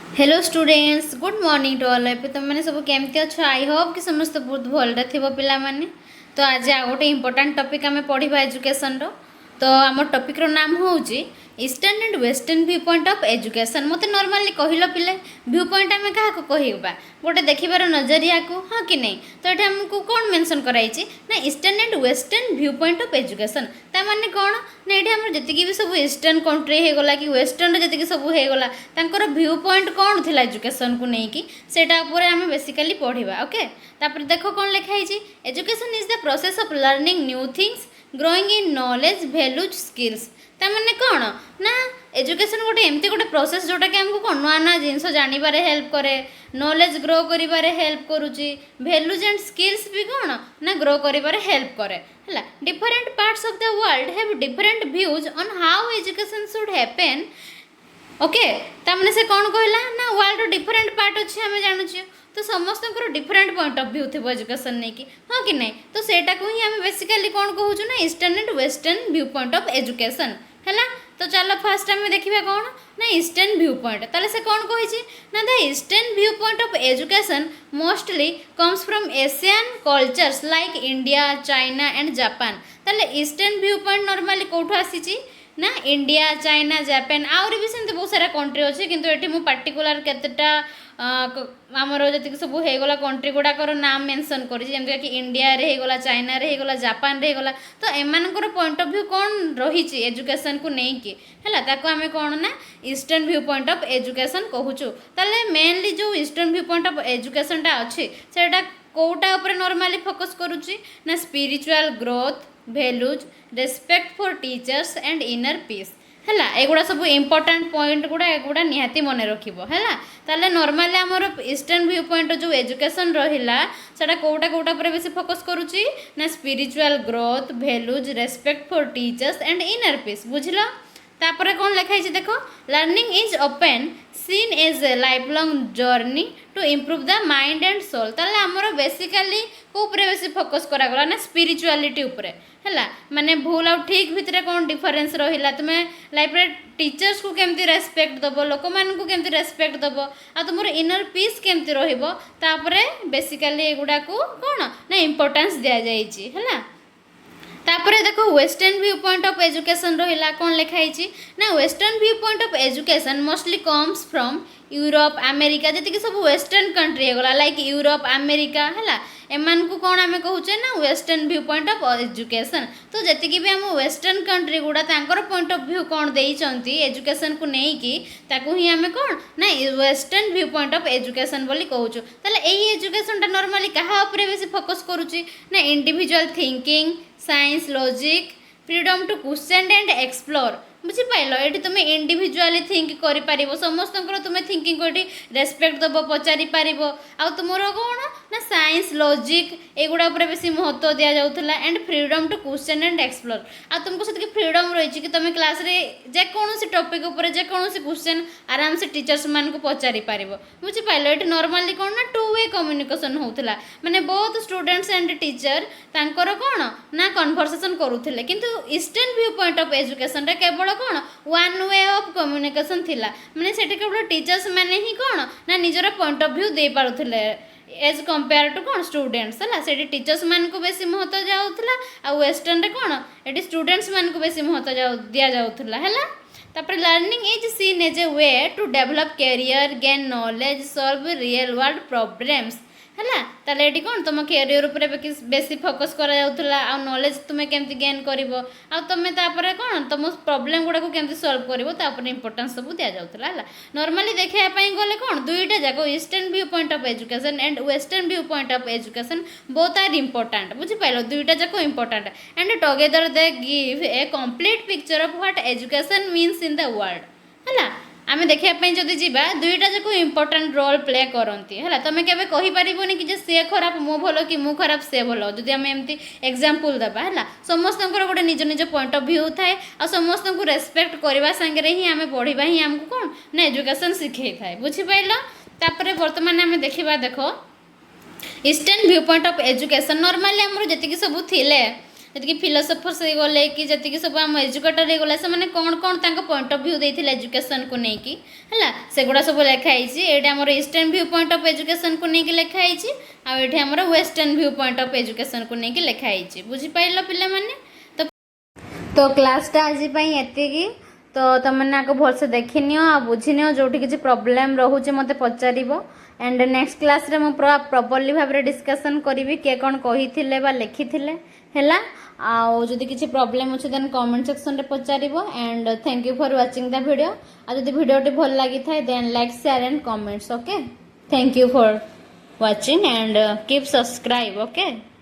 Hello students, good morning to all. एपे तुम मैंने सब केमती अच्छ? आई होप कि समस्त बहुत भलरे थी पिला माने। तो आज आ गोटे इंपोर्टाट टॉपिक आम पढ़ा एजुकेशन रो। तो आम टॉपिक रो नाम हूँ eastern and western view point of education. मत नॉर्मली कहल पिले व्यू पॉइंट आम क्या कहवा गोटे देखबार नजरिया को, हाँ कि नहीं? तो ये आमको कौन मेंशन कराई ना eastern and western view point of education. ता माने कौन ना ये आम जी भी सब ईस्टर्न कंट्री हो गला कि वेस्टर्न जी सब हो गला तांकर व्यू पॉइंट कौन थिला एजुकेशन को लेकिन सेटा ऊपर आम बेसिकली पढ़ा। ओके, तापर देखो कौन लिखाई। Education is the process of learning new things, growing in knowledge, values, skills. ताने कौन ना एजुकेशन गोटे एमती गोटे प्रोसेस जोटा कि आमको कौन नुआ नुआ जिनस जानिबारे हेल्प करे, नॉलेज ग्रो करिबारे हेल्प करुची, वैल्यूज एंड स्किल्स भी कौन ना ग्रो करिबारे हेल्प करे है। Different parts of the world have different views on how education should happen. Okay, तामने से कौन कहला ना वर्ल्ड डिफरेंट पार्ट अच्छे आम जानूचे। तो समस्त डिफरेंट पॉइंट ऑफ व्यू थी एजुकेशन नहीं कि, हाँ कि नहीं? तो सेटा को ही आम बेसिकली कौन कहूँ ना eastern and western view point of education है। तो चलो फास्ट आम देखा कौन ना ईस्टर्न व्यू पॉइंट। ताले से कौन कही ना the eastern view point of education mostly comes from Asian cultures like India, China and Japan. ताले ईस्टर्न व्यू पॉइंट नॉर्मली कौटू आसी ना इंडिया, चाइना, जापान आउरी भी सेमती बहुत सारा कंट्री अच्छे, किंतु एठी मु पार्टिकुलर केतेटा आमर जी सब होगला कंट्री गुड़ाकर नाम मेंशन करें कि इंडिया रे होगला, चाइना रे होगला, जापान रे होगला। तो एमानकर पॉइंट ऑफ व्यू कौन रही एजुकेशन को लेकिन है ताको आमे कौन ना eastern view point of education कहूँ। ताले मेनली जो eastern view point of education टा अच्छे सेटा कोटा ऊपर नॉर्मली फोकस करुच्ची ना spiritual growth, values, respect for teachers and inner piece है। एगुड़ा सब इंपोर्टाट पॉइंट गुड़ा एगुड़ा निहाती मन रखिबो है। ताले नॉर्मली आमर ईस्टर्न व्यू पॉइंट जो एजुकेशन रहिला सेटा कोटा कोटा पर बेसी फोकस करुच्ची ना spiritual growth, values, respect for teachers and inner peace. बुझल? तापर कौन लिखाई देखो, learning is open seen as a life long journey to improve the mind and soul. ताले आमर बेसिकली को बेसी फोकस करागला ना स्पिरिचुआलिटी उपरे है। माने भूल और ठीक भितर कौन डिफरेन्स रहा, तुम्हें लाइफ रे टीचर्स को केमती रेस्पेक्ट दब, लोक मान को केमती रेस्पेक्ट दब, आ तुम इनर पीस केमती रहिबो, तापरे बेसिकली एगुडा को कौन ना इंपोर्टेंस दिया जाइछि है। तापरे देखो western view point of education रहा कौन लिखाई ना western view point of education mostly comes from Europe, America जी सब वेस्टर्न कंट्री होगला लाइक यूरोप, अमेरिका है। एमान को कौन आम कहूचे ना western view point of education. तो जी भी आम वेस्टर्न कंट्री गुड़ा तांकर पॉइंट ऑफ व्यू कौन देइचंती एजुकेशन को लेकिन ताकू ही आम कौन ना western view point of education बोली कहूचु। ताले एही एजुकेशन टा नॉर्मली कहा ऊपर बेसी फोकस करूची ना individual thinking, science, logic, freedom to question and explore. बुझिपाल ये तुम इंडिविजुअली थिंक कर समस्त तुम्हें थिंकिंग को रेस्पेक्ट दब, पचारि पार आ तुम कौन ना साइंस, लॉजिक एगुड़ा बेसी महत्व दि जाऊला and freedom to question and explore. आ तुमको से फ्रीडम रही कि तुम क्लास रे जेकोसी टॉपिक उपर जेकोसी क्वेश्चन आराम से टीचर्स मान को पचारि पार। बुझिपाल ये नॉर्मली कौन ना टू वे कम्युनिकेशन होता माने बोथ स्टूडेंट्स एंड टीचर तांकर कौन ना कन्वर्सेशन करूथिले, किंतु eastern view point of education रे केवल कौन वन वे ऑफ कम्युनिकेशन थिला। माने सेठी केवल टीचर्स माने ही कौन ना निजर पॉइंट ऑफ व्यू दे पारुथिले एज कंपेयर टू कौन स्टूडेंट्स है। सेठी टीचर्स मान को बेसी महत्व जाउथला आ वेस्टर्न रे कौन एटी स्टूडेंट्स मान को बेसी महत्व दिया जाउथला है। तापर learning is seen as a way to develop career, gain knowledge, solve real world problems है। ताले ये कौन तुम कैरियर उपर बेसी फोकस करा आ नॉलेज तुम्हें केमती गेन कर तुम्हें तापर कौन तुम प्रॉब्लम गुड़ा को केमती सॉल्व कर इंपोर्टेंस सब दि जाऊला है। नॉर्मली देखापी गले कौन दुईटा जाक eastern view point of education and western view point of education both are important. बुझिपाल दुईटा जाक important and together they give a complete picture of what education means in the world है। आम देखापी जदि जीवा दुईटा जाक इंपोर्टाट रोल प्ले करती है। तुम के कहीपरनि कि सी खराब मु भल कि मु खराब से भल जदि आम एमती एग्जांपल देवा है। समस्त गोटे निज निज पॉइंट ऑफ व्यू थाए आ समस्त को रेस्पेक्ट करने सांगे ही आम पढ़ा ही आमको कौन ना एजुकेशन शिखे थाए। बुझिपाल? तापर बर्तमान आम देखा देख eastern view point of education normally आमर जी सब थिले जति फिलोसोफर्स हो गले कि जति सब आम एजुकेटर हो गले से कौन कौन पॉइंट ऑफ व्यू देते एजुकेशन को लेकिन है सेगुड़ा सब लिखाई ये आम eastern view point of education को लेकिन लिखाई आम western view point of education को लेकिन लिखाई बुझीपार पिला तो क्लासटा आज ये तो तुमने आगे भलसे देखी नियो आ बुझी नियो जो किसी प्रॉब्लम रोचे मत पचार एंड नेक्स्ट क्लास रे पूरा प्रॉपर्ली भाव में डिस्कशन करी किए कौन कही लिखी है आदि किसी प्रॉब्लम अच्छे देन कमेंट सेक्शन रे पचार and thank you for watching the video आदि वीडियो भल लगी था then like share and comments okay thank you for watching and keep subscribe okay.